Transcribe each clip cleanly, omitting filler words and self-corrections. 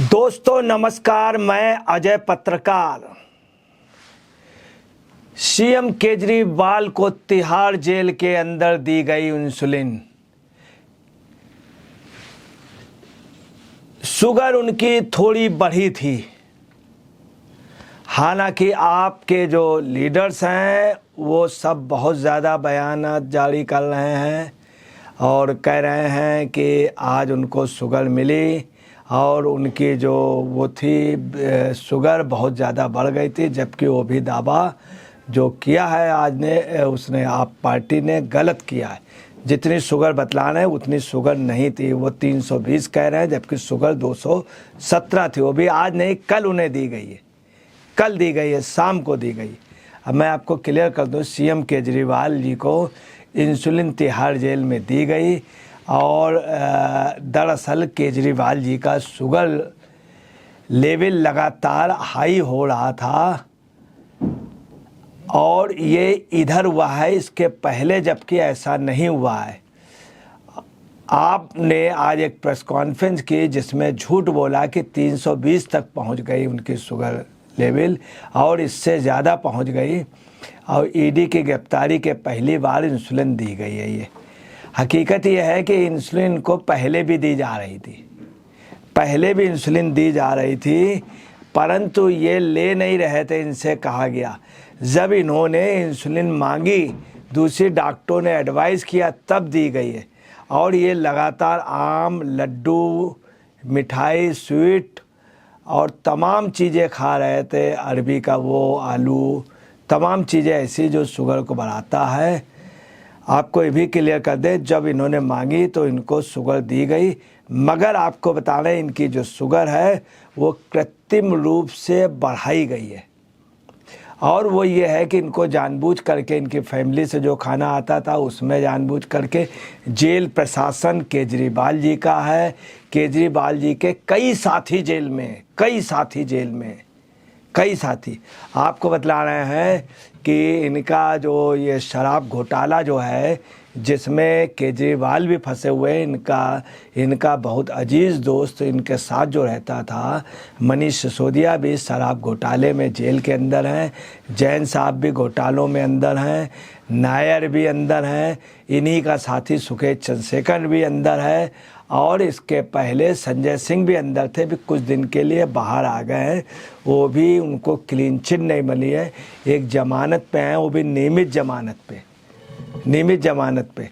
दोस्तों नमस्कार, मैं अजय पत्रकार। सीएम केजरीवाल को तिहाड़ जेल के अंदर दी गई इंसुलिन। शुगर उनकी थोड़ी बढ़ी थी। हालांकि आपके जो लीडर्स हैं वो सब बहुत ज़्यादा बयान जारी कर रहे हैं और कह रहे हैं कि आज उनको शुगर मिली और उनकी जो वो थी शुगर बहुत ज़्यादा बढ़ गई थी, जबकि वो भी दावा जो किया है आज ने उसने आप पार्टी ने गलत किया है। जितनी शुगर बतला रहे हैं उतनी शुगर नहीं थी, वो 320 कह रहे हैं जबकि शुगर 217 थी। वो भी आज नहीं, कल उन्हें दी गई है, कल दी गई है, शाम को दी गई। अब मैं आपको क्लियर कर दूं, सीएम केजरीवाल जी को इंसुलिन तिहाड़ जेल में दी गई और दरअसल केजरीवाल जी का शुगर लेवल लगातार हाई हो रहा था और ये इधर हुआ है, इसके पहले जबकि ऐसा नहीं हुआ है। आपने आज एक प्रेस कॉन्फ्रेंस की जिसमें झूठ बोला कि 320 तक पहुंच गई उनकी शुगर लेवल और इससे ज़्यादा पहुंच गई और ईडी की गिरफ्तारी के पहली बार इंसुलिन दी गई है। ये हकीकत यह है कि इंसुलिन को पहले भी दी जा रही थी, पहले भी इंसुलिन दी जा रही थी, परंतु ये ले नहीं रहे थे। इनसे कहा गया, जब इन्होंने इंसुलिन मांगी, दूसरे डॉक्टरों ने एडवाइस किया, तब दी गई है। और ये लगातार आम, लड्डू, मिठाई, स्वीट और तमाम चीज़ें खा रहे थे, अरबी का वो, आलू, तमाम चीज़ें ऐसी जो शुगर को बढ़ाता है। आपको ये भी क्लियर कर दें, जब इन्होंने मांगी तो इनको शुगर दी गई, मगर आपको बता रहे इनकी जो शुगर है वो कृत्रिम रूप से बढ़ाई गई है। और वो ये है कि इनको जानबूझ करके, इनकी फैमिली से जो खाना आता था उसमें जानबूझ करके जेल प्रशासन केजरीवाल जी का है, केजरीवाल जी के कई साथी जेल में, कई साथी जेल में, कई साथी। आपको बतला रहे हैं कि इनका जो ये शराब घोटाला जो है जिसमें केजरीवाल भी फंसे हुए हैं, इनका बहुत अजीज़ दोस्त इनके साथ जो रहता था, मनीष सिसोदिया भी शराब घोटाले में जेल के अंदर हैं, जैन साहब भी घोटालों में अंदर हैं, नायर भी अंदर हैं, इन्हीं का साथी सुकेश चंद्रशेखर भी अंदर है और इसके पहले संजय सिंह भी अंदर थे, भी कुछ दिन के लिए बाहर आ गए हैं। वो भी, उनको क्लीन चिट नहीं मिली है, एक जमानत पे हैं, वो भी नियमित जमानत पे, नियमित जमानत पे।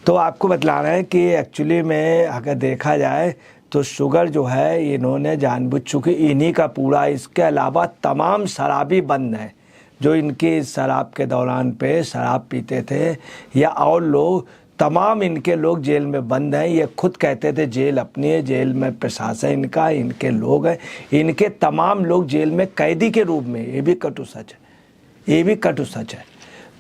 तो आपको बतला रहे हैं कि एक्चुअली में अगर देखा जाए तो शुगर जो है इन्होंने जानबूझ, चुकी इन्हीं का पूरा, इसके अलावा तमाम शराबी बंद हैं जो इनकी शराब के दौरान पे शराब पीते थे या और लोग, तमाम इनके लोग जेल में बंद हैं। ये खुद कहते थे जेल अपनी है, जेल में प्रशासन इनका, इनके लोग हैं, इनके तमाम लोग जेल में कैदी के रूप में। ये भी कटु सच है, ये भी कटु सच है।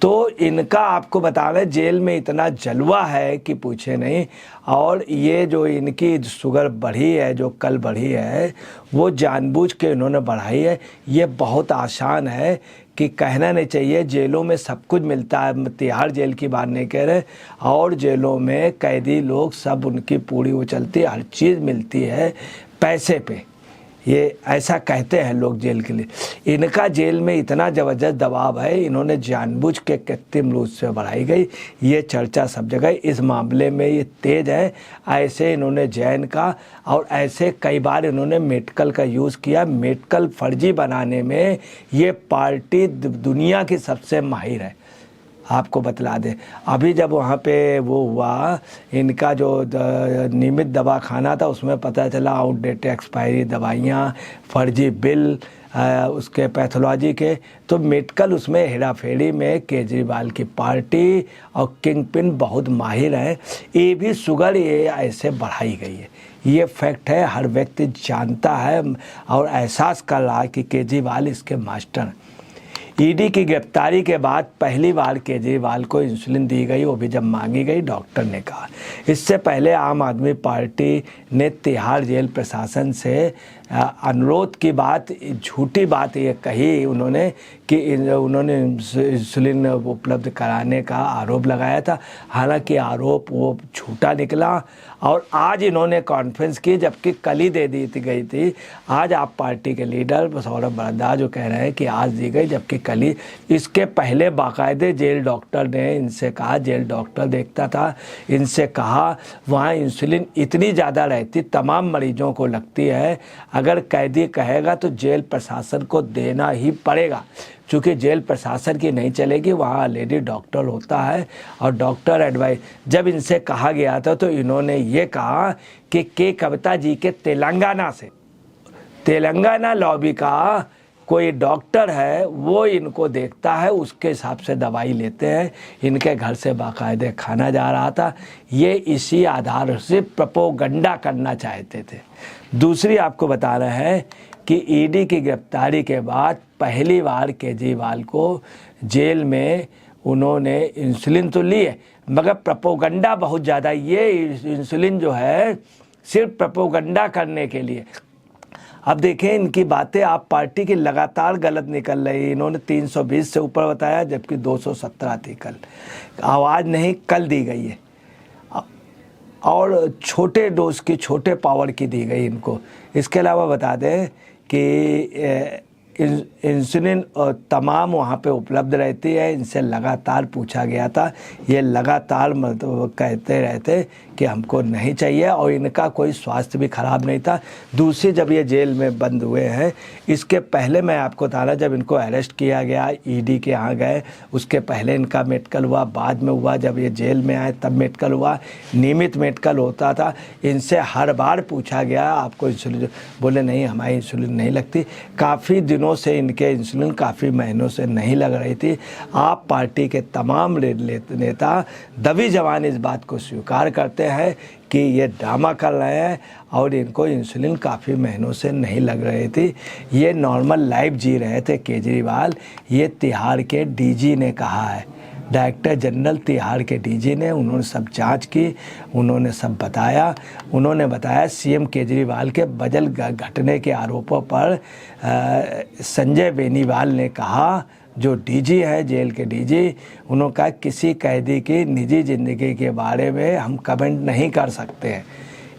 तो इनका आपको बता रहे जेल में इतना जलवा है कि पूछे नहीं। और ये जो इनकी शुगर बढ़ी है, जो कल बढ़ी है, वो जानबूझ के इन्होंने बढ़ाई है। ये बहुत आसान है कि कहना नहीं चाहिए, जेलों में सब कुछ मिलता है, तिहाड़ जेल की बात नहीं कह रहे, और जेलों में कैदी लोग सब उनकी पूरी वो चलती है, हर चीज़ मिलती है पैसे पे। ये ऐसा कहते हैं लोग जेल के लिए। इनका जेल में इतना ज़बरदस्त दबाव है, इन्होंने जानबूझ के कृत्रिम रूप से बढ़ाई गई, ये चर्चा सब जगह। इस मामले में ये तेज है, ऐसे इन्होंने जैन का और ऐसे कई बार इन्होंने मेडिकल का यूज़ किया। मेडिकल फर्जी बनाने में ये पार्टी दुनिया की सबसे माहिर है। आपको बतला दें, अभी जब वहाँ पे वो हुआ, इनका जो नियमित दवा खाना था उसमें पता चला आउटडेटेड एक्सपायरी दवाइयाँ, फर्जी बिल, उसके पैथोलॉजी के, तो मेडिकल उसमें हेराफेरी में केजरीवाल की पार्टी और किंग पिन बहुत माहिर हैं। ये भी शुगर ये ऐसे बढ़ाई गई है, ये फैक्ट है, हर व्यक्ति जानता है और एहसास कर रहा है कि केजरीवाल इसके मास्टर हैं। ईडी की गिरफ्तारी के बाद पहली बार केजरीवाल को इंसुलिन दी गई, वो भी जब मांगी गई, डॉक्टर ने कहा। इससे पहले आम आदमी पार्टी ने तिहाड़ जेल प्रशासन से अनुरोध की बात, झूठी बात ये कही उन्होंने कि उन्होंने इंसुलिन उपलब्ध कराने का आरोप लगाया था। हालांकि आरोप वो झूठा निकला और आज इन्होंने कॉन्फ्रेंस की, जबकि कल ही दे दी गई थी। आज आप पार्टी के लीडर सौरभ भारद्वाज जो कह रहे हैं कि आज दी गई, जबकि कल ही। इसके पहले बाकायदे जेल डॉक्टर ने इनसे कहा, जेल डॉक्टर देखता था, इनसे कहा वहाँ इंसुलिन इतनी ज़्यादा रहती, तमाम मरीजों को लगती है, अगर कैदी कहेगा तो जेल प्रशासन को देना ही पड़ेगा, क्योंकि जेल प्रशासन की नहीं चलेगी, वहाँ ऑलरेडी डॉक्टर होता है और डॉक्टर एडवाइस। जब इनसे कहा गया था तो इन्होंने ये कहा कि के कविता जी के तेलंगाना से, तेलंगाना लॉबी का कोई डॉक्टर है, वो इनको देखता है, उसके हिसाब से दवाई लेते हैं। इनके घर से बाकायदे खाना जा रहा था। ये इसी आधार से प्रोपोगंडा करना चाहते थे। दूसरी आपको बता रहे हैं कि ईडी की गिरफ्तारी के बाद पहली बार केजरीवाल को जेल में उन्होंने इंसुलिन तो ली है, मगर प्रोपोगंडा बहुत ज़्यादा, ये इंसुलिन जो है सिर्फ प्रोपोगंडा करने के लिए। अब देखें इनकी बातें, आप पार्टी की लगातार गलत निकल रही। इन्होंने 320 से ऊपर बताया, जबकि 217 थी कल। आवाज़ नहीं कल दी गई है, और छोटे डोज की, छोटे पावर की दी गई इनको। इसके अलावा बता दें कि इंसुलिन तमाम वहाँ पे उपलब्ध रहती है। इनसे लगातार पूछा गया था, ये लगातार मतलब कहते रहते कि हमको नहीं चाहिए, और इनका कोई स्वास्थ्य भी ख़राब नहीं था। दूसरी, जब ये जेल में बंद हुए हैं, इसके पहले मैं आपको बता रहा, जब इनको अरेस्ट किया गया, ईडी के यहाँ गए, उसके पहले इनका मेडिकल हुआ, बाद में हुआ, जब ये जेल में आए तब मेडिकल हुआ, नियमित मेडिकल होता था। इनसे हर बार पूछा गया आपको इंसुलिन, बोले नहीं हमारी इंसुलिन नहीं लगती। काफ़ी दिनों से इनके इंसुलिन काफ़ी महीनों से नहीं लग रही थी। आप पार्टी के तमाम नेता दबी जवान इस बात को स्वीकार करते हैं कि ये ड्रामा कर रहे हैं, और इनको इंसुलिन काफ़ी महीनों से नहीं लग रही थी। ये नॉर्मल लाइफ जी रहे थे केजरीवाल। ये तिहाड़ के डीजी ने कहा है, डायरेक्टर जनरल तिहाड़ के डीजी ने, उन्होंने सब जांच की, उन्होंने सब बताया। उन्होंने बताया सीएम केजरीवाल के बजल घटने के आरोपों पर संजय बेनीवाल ने कहा, जो डीजी है जेल के डीजी, उन्होंने कहा किसी कैदी की निजी ज़िंदगी के बारे में हम कमेंट नहीं कर सकते हैं।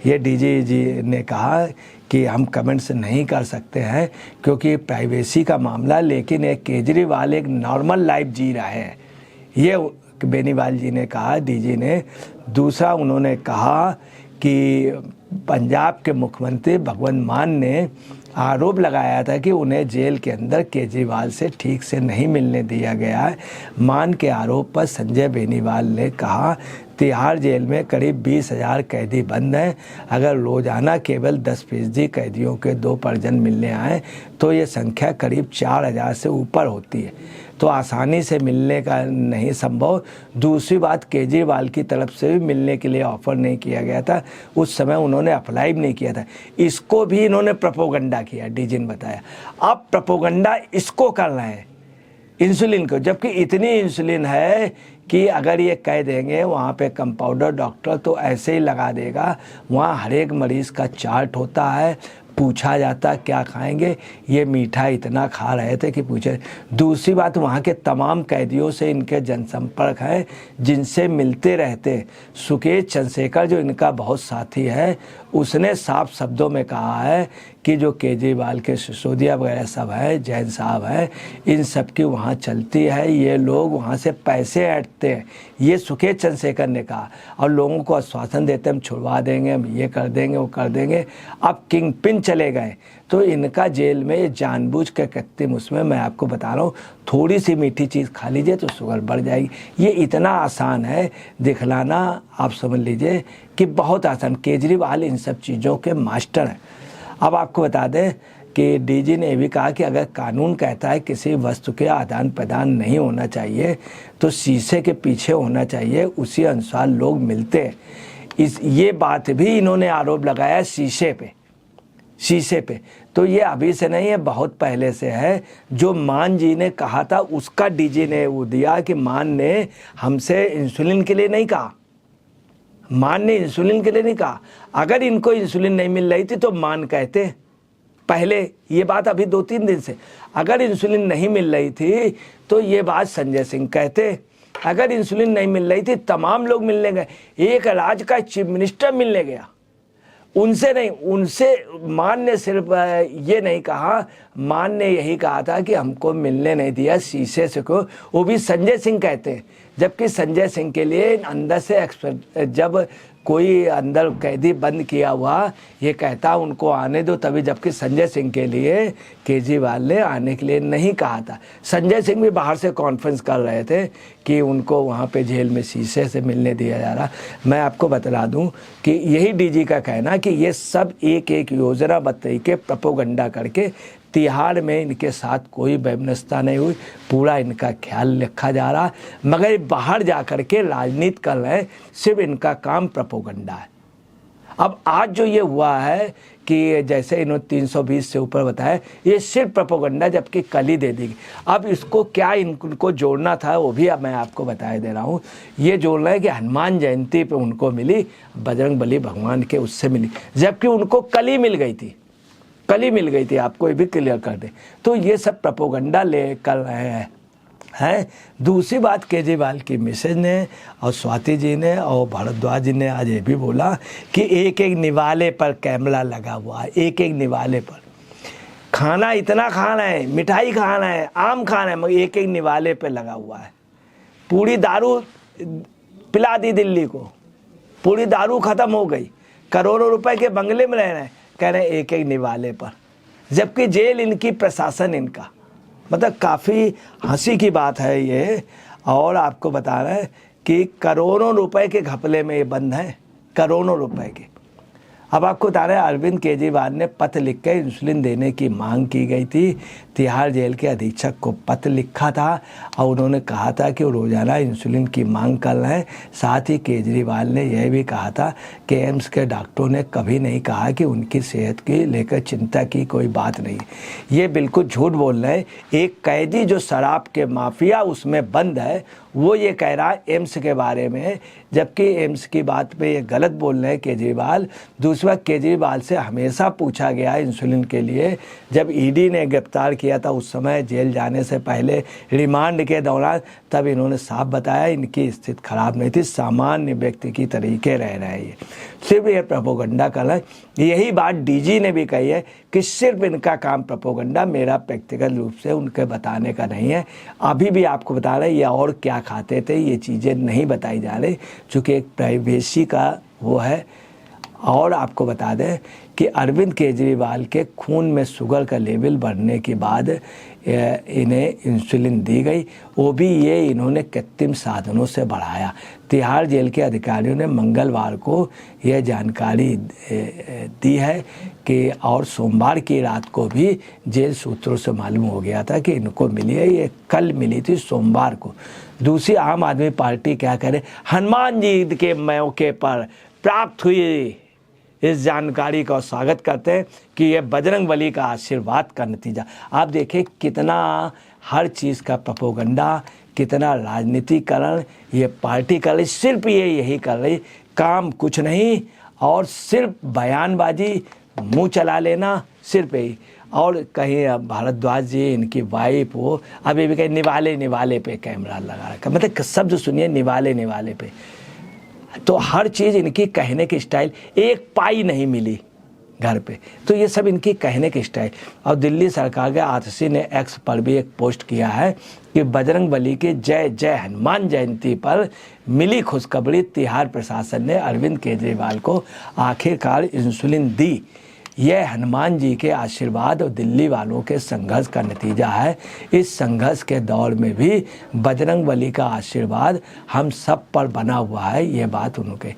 ये डीजी जी ने कहा कि हम कमेंट्स नहीं कर सकते हैं क्योंकि प्राइवेसी का मामला, लेकिन एक केजरीवाल एक नॉर्मल लाइफ जी रहा है, ये बेनीवाल जी ने कहा, डीजी ने। दूसरा, उन्होंने कहा कि पंजाब के मुख्यमंत्री भगवंत मान ने आरोप लगाया था कि उन्हें जेल के अंदर केजरीवाल से ठीक से नहीं मिलने दिया गया है। मान के आरोप पर संजय बेनीवाल ने कहा, तिहाड़ जेल में करीब 20,000 कैदी बंद हैं। अगर रोज़ाना केवल 10% कैदियों के 2 परिजन मिलने आए तो ये संख्या करीब 4,000 से ऊपर होती है, तो आसानी से मिलने का नहीं संभव। दूसरी बात, केजरीवाल की तरफ से भी मिलने के लिए ऑफ़र नहीं किया गया था, उस समय उन्होंने अप्लाई भी नहीं किया था। इसको भी इन्होंने प्रोपोगंडा किया, डीजी ने बताया। अब प्रोपोगंडा इसको कर रहे हैं, इंसुलिन को, जबकि इतनी इंसुलिन है कि अगर ये कह देंगे वहाँ पे कंपाउंडर डॉक्टर तो ऐसे ही लगा देगा। वहाँ हर एक मरीज़ का चार्ट होता है, पूछा जाता क्या खाएंगे, ये मीठा इतना खा रहे थे कि पूछे। दूसरी बात, वहाँ के तमाम कैदियों से इनके जनसंपर्क है, जिनसे मिलते रहते। सुकेश चंद्रशेखर जो इनका बहुत साथी है, उसने साफ शब्दों में कहा है कि जो केजरीवाल के सिसोदिया वगैरह सब है, जैन साहब है, इन सब की वहाँ चलती है, ये लोग वहाँ से पैसे ऐंठते हैं, ये सुकेश चंद्रशेखर ने कहा, और लोगों को आश्वासन देते हम छुड़वा देंगे, हम ये कर देंगे, वो कर देंगे। अब किंग पिन चले गए, तो इनका जेल में ये जानबूझ के कृत्रिम, उसमें मैं आपको बता रहा हूँ, थोड़ी सी मीठी चीज़ खा लीजिए तो शुगर बढ़ जाएगी। ये इतना आसान है दिखलाना, आप समझ लीजिए कि बहुत आसान। केजरीवाल इन सब चीज़ों के मास्टर हैं। अब आपको बता दें कि डीजी ने भी कहा कि अगर कानून कहता है किसी वस्तु के आदान प्रदान नहीं होना चाहिए तो शीशे के पीछे होना चाहिए, उसी अनुसार लोग मिलते हैं। ये बात भी इन्होंने आरोप लगाया शीशे पे। तो ये अभी से नहीं है, बहुत पहले से है। जो मान जी ने कहा था उसका डीजी ने वो दिया कि मान ने हमसे इंसुलिन के लिए नहीं कहा, मान ने इंसुलिन के लिए नहीं कहा। अगर इनको इंसुलिन नहीं मिल रही थी तो मान कहते पहले, ये बात अभी 2-3 दिन से। अगर इंसुलिन नहीं मिल रही थी तो ये बात संजय सिंह कहते अगर इंसुलिन नहीं मिल रही थी, तमाम लोग मिलने गए। एक राज्य का चीफ मिनिस्टर मिलने गया, उनसे नहीं, उनसे मान ने सिर्फ ये नहीं कहा, मान ने यही कहा था कि हमको मिलने नहीं दिया शीशे से को, वो भी संजय सिंह कहते हैं। जबकि संजय सिंह के लिए अंदर से जब कोई अंदर कैदी बंद किया हुआ ये कहता उनको आने दो तभी, जबकि संजय सिंह के लिए केजरीवाल ने आने के लिए नहीं कहा था। संजय सिंह भी बाहर से कॉन्फ्रेंस कर रहे थे कि उनको वहाँ पे जेल में शीशे से मिलने दिया जा रहा। मैं आपको बता दूं कि यही डीजी का कहना कि ये सब एक एक योजना बताई के प्रोपेगेंडा करके तिहाड़ में इनके साथ कोई वैमनस्यता नहीं हुई, पूरा इनका ख्याल रखा जा रहा, मगर बाहर जा कर के राजनीति कर रहे हैं, सिर्फ इनका काम प्रोपेगेंडा है। अब आज जो ये हुआ है कि जैसे इन्होंने 320 से ऊपर बताया, ये सिर्फ प्रोपेगेंडा, जबकि कल ही दे देगी। अब इसको क्या इनको जोड़ना था वो भी अब मैं आपको बताए दे रहा हूँ। ये जोड़ना है कि हनुमान जयंती पे उनको मिली, बजरंगबली भगवान के उससे मिली, जबकि उनको कल ही मिल गई थी, कल ही मिल गई थी। आपको ये भी क्लियर कर दे। तो ये सब प्रोपेगेंडा ले कर रहे हैं। दूसरी बात, केजरीवाल की मिसेज ने और स्वाति जी ने और भारद्वाज जी ने आज ये भी बोला कि एक एक निवाले पर कैमरा लगा हुआ है, एक एक निवाले पर। खाना इतना खाना है, मिठाई खाना है, आम खाना है, मगर एक एक निवाले पर लगा हुआ है। पूरी दारू पिला दी दिल्ली को, पूरी दारू खत्म हो गई, करोड़ों रुपए के बंगले में रह रहे हैं, कह रहे हैं एक एक निवाले पर, जबकि जेल इनकी, प्रशासन इनका। मतलब काफ़ी हंसी की बात है ये। और आपको बता रहे हैं कि करोड़ों रुपए के घपले में ये बंद हैं, करोड़ों रुपए के। अब आपको बता रहे हैं अरविंद केजरीवाल ने पत्र लिख कर इंसुलिन देने की मांग की गई थी। तिहाड़ जेल के अधीक्षक को पत्र लिखा था और उन्होंने कहा था कि वो रोज़ाना इंसुलिन की मांग कर रहे हैं। साथ ही केजरीवाल ने यह भी कहा था कि एम्स के डॉक्टरों ने कभी नहीं कहा कि उनकी सेहत की लेकर चिंता की कोई बात नहीं। ये बिल्कुल झूठ बोल रहे हैं। एक कैदी जो शराब के माफिया उसमें बंद है, वो ये कह रहा है एम्स के बारे में, जबकि एम्स की बात पे ये गलत बोल रहे हैं केजरीवाल। दूसरा, केजरीवाल से हमेशा पूछा गया इंसुलिन के लिए, जब ईडी ने गिरफ्तार किया था उस समय जेल जाने से पहले रिमांड के दौरान, तब इन्होंने साफ बताया इनकी स्थिति खराब नहीं थी, सामान्य व्यक्ति की तरीके रह रहे हैं। सिर्फ ये प्रोपेगेंडा कर रहे हैं। यही बात डीजी ने भी कही है कि सिर्फ इनका काम प्रोपेगेंडा, मेरा व्यक्तिगत रूप से उनके बताने का नहीं है। अभी भी आपको बता रहे हैं ये और क्या खाते थे, ये चीज़ें नहीं बताई जा रही, चूँकि एक प्राइवेसी का वो है। और आपको बता दें कि अरविंद केजरीवाल के खून में शुगर का लेवल बढ़ने के बाद इन्हें इंसुलिन दी गई, वो भी ये इन्होंने कृत्रिम साधनों से बढ़ाया। तिहाड़ जेल के अधिकारियों ने मंगलवार को यह जानकारी दी है कि और सोमवार की रात को भी जेल सूत्रों से मालूम हो गया था कि इनको मिली है, ये कल मिली थी सोमवार को। दूसरी, आम आदमी पार्टी क्या करे, हनुमान जी के मौके पर प्राप्त हुई इस जानकारी का स्वागत करते हैं कि यह बजरंगबली का आशीर्वाद का नतीजा। आप देखें कितना हर चीज़ का प्रोपेगेंडा, कितना राजनीतिकरण ये पार्टी कर रही, सिर्फ ये यही कर रही, काम कुछ नहीं, और सिर्फ बयानबाजी, मुंह चला लेना, सिर्फ यही। और कहीं भारद्वाज जी, इनकी वाइफ, वो अभी भी कहीं निवाले पे कैमरा लगा रखा, मतलब शब्द सुनिए, निवाले पे। तो हर चीज़ इनकी कहने की स्टाइल, एक पाई नहीं मिली घर पे, तो ये सब इनकी कहने की स्टाइल। और दिल्ली सरकार के आतिशी ने एक्स पर भी एक पोस्ट किया है कि बजरंगबली की जय जय हनुमान जयंती पर मिली खुशखबरी, तिहाड़ प्रशासन ने अरविंद केजरीवाल को आखिरकार इंसुलिन दी। यह हनुमान जी के आशीर्वाद और दिल्ली वालों के संघर्ष का नतीजा है। इस संघर्ष के दौर में भी बजरंगबली का आशीर्वाद हम सब पर बना हुआ है, ये बात उनके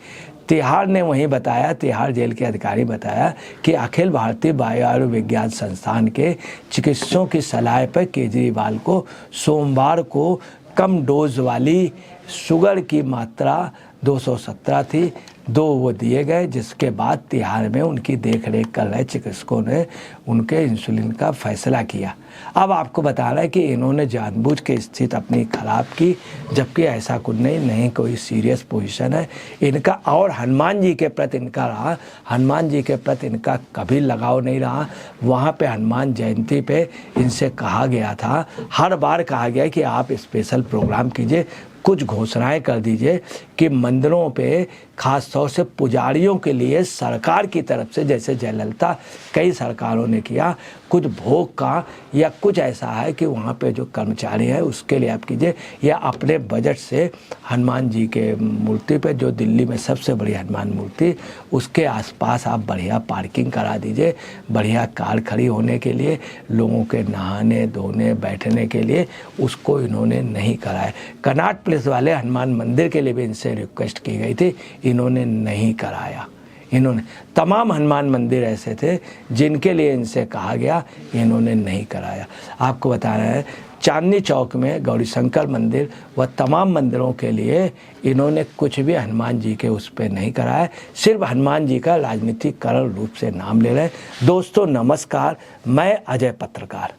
तिहाड़ ने वहीं बताया, तिहाड़ जेल के अधिकारी बताया कि अखिल भारतीय आयुर्विज्ञान संस्थान के चिकित्सकों की सलाह पर केजरीवाल को सोमवार को कम डोज वाली शुगर की मात्रा 217 थी, 2 वो दिए गए, जिसके बाद तिहाड़ में उनकी देखरेख कर रहे चिकित्सकों ने उनके इंसुलिन का फैसला किया। अब आपको बता रहा है कि इन्होंने जानबूझ के स्थिति अपनी ख़राब की, जबकि ऐसा कुछ नहीं कोई सीरियस पोजीशन है इनका। और हनुमान जी के प्रति इनका रहा, हनुमान जी के प्रति इनका कभी लगाव नहीं रहा। वहाँ पे हनुमान जयंती पे इनसे कहा गया था, हर बार कहा गया कि आप स्पेशल प्रोग्राम कीजिए, कुछ घोषणाएं कर दीजिए कि मंदिरों पे खास तौर से पुजारियों के लिए सरकार की तरफ से, जैसे जयललिता कई सरकारों ने किया, कुछ भोग का या कुछ ऐसा है कि वहाँ पे जो कर्मचारी है उसके लिए आप कीजिए, या अपने बजट से हनुमान जी के मूर्ति पे, जो दिल्ली में सबसे बड़ी हनुमान मूर्ति, उसके आसपास आप बढ़िया पार्किंग करा दीजिए, बढ़िया कार खड़ी होने के लिए, लोगों के नहाने धोने बैठने के लिए, उसको इन्होंने नहीं कराया। कनॉट प्लेस वाले हनुमान मंदिर के लिए भी इनसे रिक्वेस्ट की गई थी, इन्होंने नहीं कराया। इन्होंने तमाम हनुमान मंदिर ऐसे थे जिनके लिए इनसे कहा गया, इन्होंने नहीं कराया। आपको बता रहे हैं चांदनी चौक में गौरी शंकर मंदिर व तमाम मंदिरों के लिए इन्होंने कुछ भी हनुमान जी के उस पर नहीं कराया, सिर्फ हनुमान जी का राजनीतिकरण रूप से नाम ले रहे हैं। दोस्तों नमस्कार, मैं अजय पत्रकार।